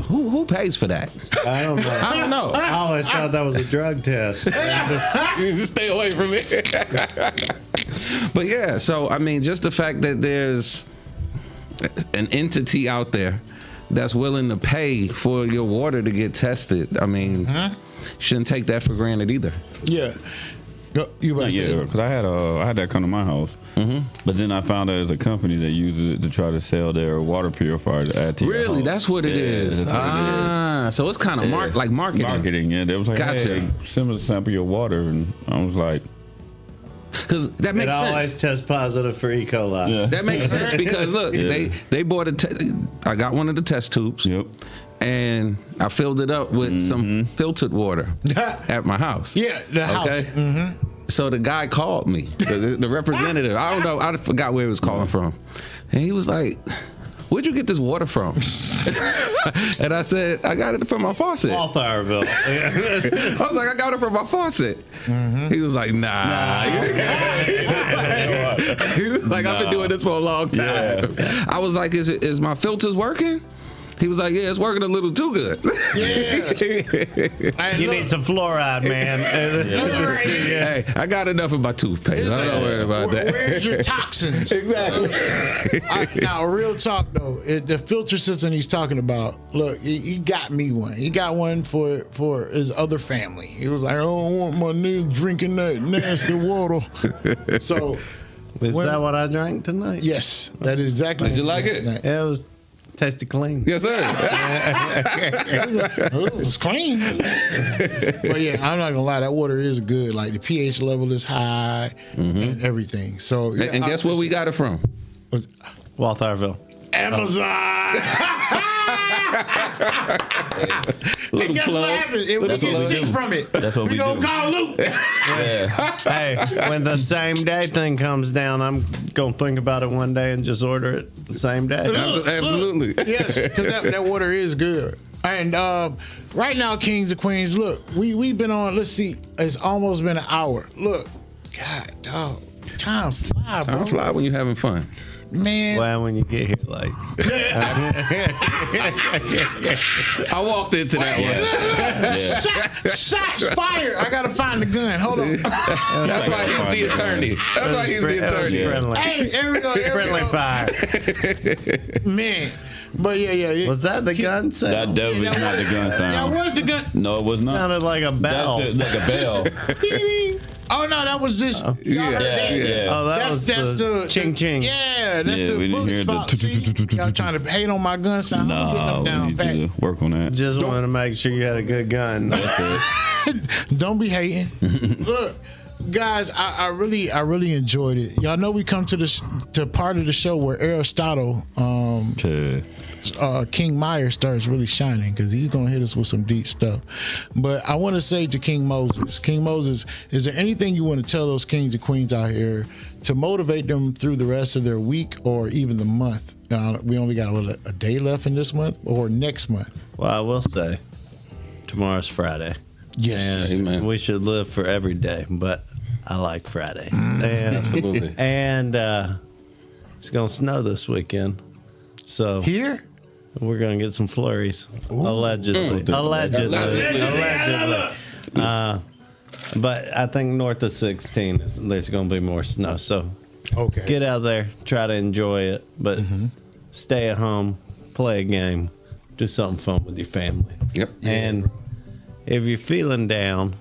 who pays for that? I don't know. I don't know. I always thought that was a drug test. Just stay away from it. But yeah, so I mean, just the fact that there's an entity out there that's willing to pay for your water to get tested, I mean, shouldn't take that for granted either. Yeah. You about to say? Yeah, because I had that come to my house, but then I found out there's a company that uses it to try to sell their water purifier to add to your Really, home. that's what it is. That's what it is. So it's kind of like marketing. Marketing, yeah. They was like, Gotcha. hey, send us a sample of your water, and I was like, Because that It makes always sense. tests positive for E. coli. yeah. That makes sense because look, Yeah. they bought I got one of the test tubes. Yep. And I filled it up with some filtered water at my house. Yeah, the house. Okay. So the guy called me, the representative. I don't know. I forgot where he was calling from, and he was like, "Where'd you get this water from?" And I said, "I got it from my faucet." Walthourville. I was like, "I got it from my faucet." He was like, "Nah." He was like, "I've been doing this for a long time." I was like, "Is my filters working?" He was like, "Yeah, it's working a little too good." You need some fluoride, man. Hey, I got enough of my toothpaste. I'm not worried about that. Where's your toxins? Exactly. Now, real talk though, the filter system he's talking about. Look, he got me one. He got one for his other family. He was like, "I don't want my niggas drinking that nasty water." So, Is that what I drank tonight? yes, that is exactly. Did you like it? It was tasted clean. Yes, sir. It was clean. But yeah, I'm not gonna lie, that water is good. Like the pH level is high and everything. So yeah, And guess where we got it from? Walthourville. Amazon. And guess what happens? If we That's get what we sick do. from it, That's what we we gonna do. call Luke. Hey, when the same day thing comes down, I'm gonna think about it one day and just order it the same day. Absolutely. Yes, because that water is good. And right now, Kings and Queens, look, we've been on. Let's see, it's almost been an hour. Look, God, dog, time fly, bro. Time fly when you're having fun. Man, Well, when you get here, like, I walked into that one. shots fired. I gotta find the gun. Hold on. That's why he's the attorney. That's why he's the attorney. friendly, Hey, here we go. friendly fire. Man, but yeah. Was that the gun sound? That definitely is not the gun Now, sound. where's the gun? No, it was not. Sounded like a bell. That's like a bell. Oh no, that was just. Y'all heard that? Yeah. Oh, that's the ching ching. Yeah, that's Yeah, the we didn't bullet hear the spot. See, y'all trying to hate on my gun sound? I'm getting No, them we down need pat. to work on that. Just wanted to make sure you had a good gun. That's it. Don't be hating. Look, guys, I really enjoyed it. Y'all know we come to part of the show where Aristotle, King Myers starts really shining because he's gonna hit us with some deep stuff. But I want to say to King Moses, is there anything you want to tell those kings and queens out here to motivate them through the rest of their week or even the month? We only got a day left in this month or next month. Well, I will say, tomorrow's Friday. Yes. Amen. We should live for every day, but I like Friday. Absolutely. And it's going to snow this weekend. So Here? we're going to get some flurries. Allegedly. Allegedly. But I think north of 16, there's going to be more snow. So Okay. get out there, try to enjoy it, but stay at home, play a game, do something fun with your family. Yep. And if you're feeling down,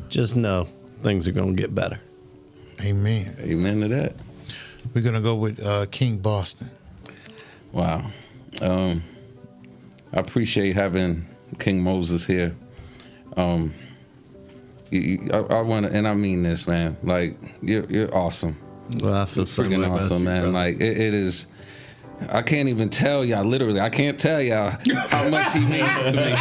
just know things are going to get better. Amen. Amen to that. We're gonna go with King Boston. Wow. I appreciate having King Moses here. I want to, and I mean this, man. Like, you're awesome. Well, I feel Freaking awesome, man. Like, it is. I can't even tell y'all. Literally, I can't tell y'all how much he means to me.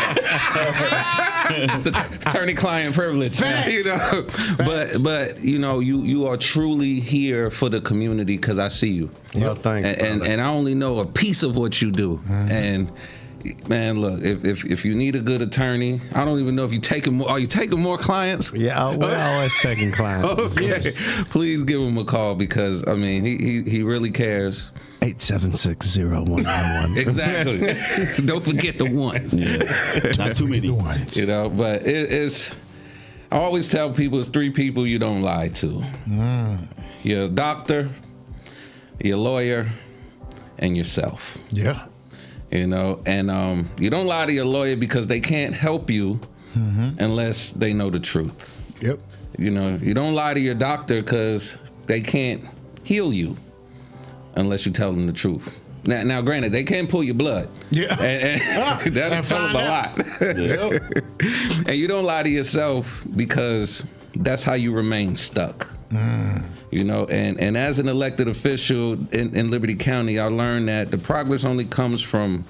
It's attorney-client privilege, you know. But you know, you are truly here for the community because I see you. Well, thanks. And I only know a piece of what you do. And man, look, if you need a good attorney, I don't even know if you taking more. Are you taking more clients? Yeah, we're always taking clients. Okay, please give him a call because I mean he really cares. 876-0191. Exactly. Don't forget the ones. Yeah. Not too many. You know, but it's. I always tell people it's three people you don't lie to. Your doctor, your lawyer, and yourself. Yeah. You know, and you don't lie to your lawyer because they can't help you unless they know the truth. Yep. You know, you don't lie to your doctor because they can't heal you unless you tell them the truth. Now, granted, they can pull your blood. Yeah. And that'll And tell them find a out. lot. And you don't lie to yourself because that's how you remain stuck. You know, and as an elected official in Liberty County, I learned that the progress only comes from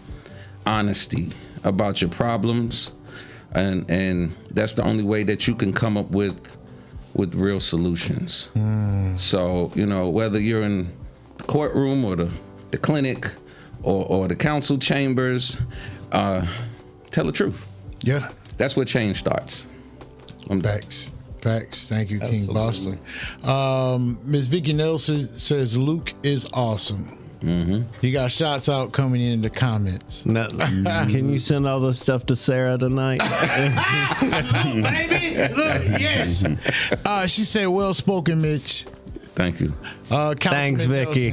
honesty about your problems, and that's the only way that you can come up with real solutions. So, you know, whether you're in the courtroom or the clinic or the council chambers, tell the truth. Yeah. That's where change starts. Facts. Thank you, King Boston. Miss Vicky Nelson says Luke is awesome. You got shots out coming in the comments. Now, can you send all this stuff to Sarah tonight? Baby, look, yes. She said, "Well spoken, Mitch." Thank you. Councilman Thanks, Vicky.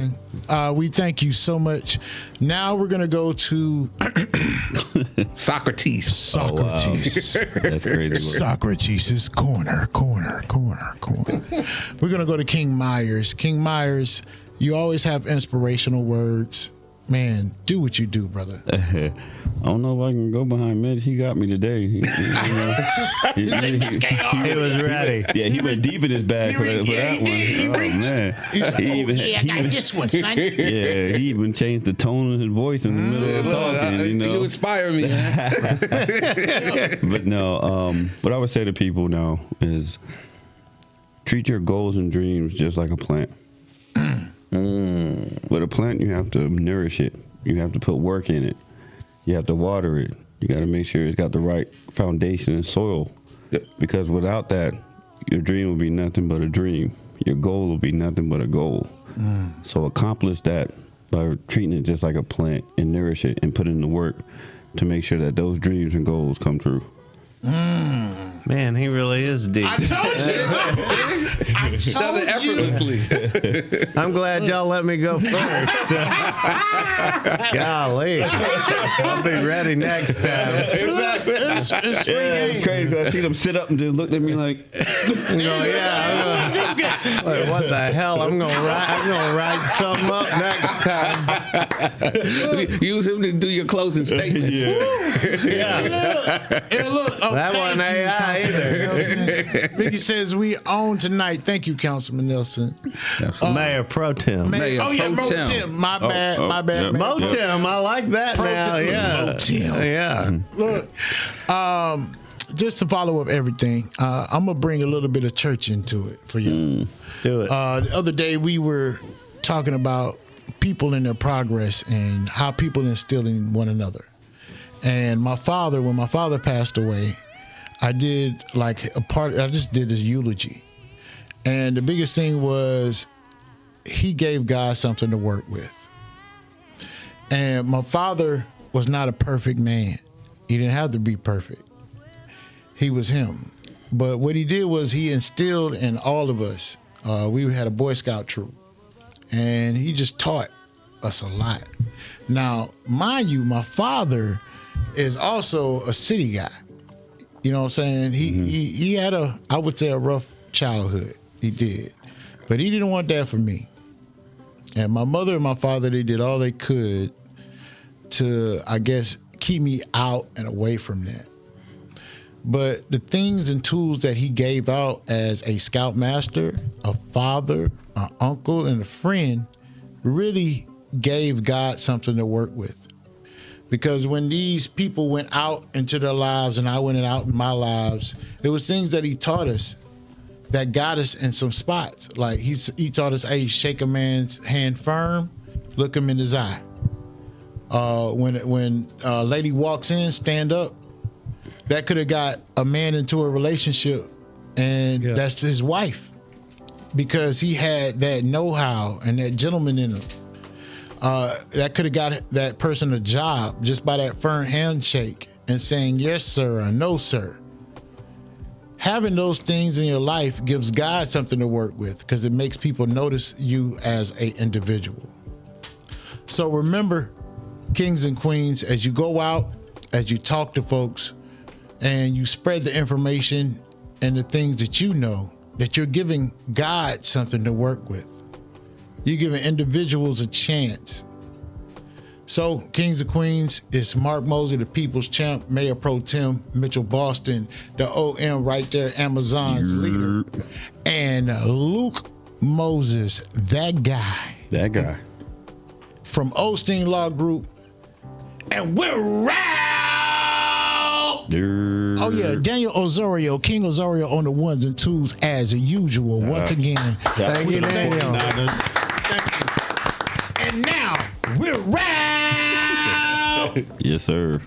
Nelson, we thank you so much. Now we're gonna go to Socrates. Socrates. That's crazy. Socrates' corner. We're gonna go to King Myers. King Myers, you always have inspirational words. Man, do what you do, brother. I don't know if I can go behind Mitch. He got me today. He was ready. Yeah, he went deep in his bag for that one. Oh man, I got this one, son. Yeah, he even changed the tone of his voice in the middle of talking. You know, You inspire me, man. but no. What I would say to people now is treat your goals and dreams just like a plant. With a plant, you have to nourish it. You have to put work in it. You have to water it. You got to make sure it's got the right foundation and soil. Yep. Because without that, your dream will be nothing but a dream. Your goal will be nothing but a goal. So accomplish that by treating it just like a plant and nourish it and put in the work to make sure that those dreams and goals come true. Man, he really is deep. I told you. I Does it told you. effortlessly. I'm glad y'all let me go first. Golly. I'll be ready next time. It's free It's game. crazy. I see them sit up and just looked at me like, I'm like, what the hell? I'm gonna write something up next time. Use him to do your closing statements. Hey, look, That thank wasn't you, AI Councilman either. Nelson. Vicky says we own tonight. Thank you, Councilman Nelson. Mayor Pro Tem. Mayor Oh yeah, Pro Tem. Motim. My bad. oh, My bad. yeah. Mayor Mo Pro Tem, I like that now. Tem. Yeah. Motim. Yeah. Look, just to follow up everything, I'm gonna bring a little bit of church into it for you. Do it. The other day we were talking about people and their progress and how people instill in one another. And when my father passed away, I did I just did his eulogy. And the biggest thing was he gave God something to work with. And my father was not a perfect man. He didn't have to be perfect. He was him. But what he did was he instilled in all of us. We had a Boy Scout troop. And he just taught us a lot. Now, mind you, my father is also a city guy. You know what I'm saying? He had I would say a rough childhood. He did. But he didn't want that for me. And my mother and my father, they did all they could to, I guess, keep me out and away from that. But the things and tools that he gave out as a scoutmaster, a father, an uncle, and a friend really gave God something to work with. Because when these people went out into their lives and I went out in my lives, it was things that he taught us that got us in some spots. Like he taught us, hey, shake a man's hand firm, look him in his eye. When a lady walks in, stand up. That could have got a man into a relationship, and that's his wife, because he had that know-how and that gentleman in him. That could have got that person a job just by that firm handshake and saying yes, sir, or no, sir. Having those things in your life gives God something to work with because it makes people notice you as an individual. So remember, kings and queens, as you go out, as you talk to folks, and you spread the information and the things that you know, that you're giving God something to work with. You're giving individuals a chance. So, kings and queens, it's Mark Mosley, the People's Champ, Mayor Pro Tem, Mitchell Boston, the OM right there, Amazon's leader, and Luke Moses, that guy from Osteen Law Group, and we're out. Oh yeah, Daniel Osorio, King Osorio on the ones and twos as usual. Once again, Thank you, Daniel. thank you. And now we're out. yes, sir.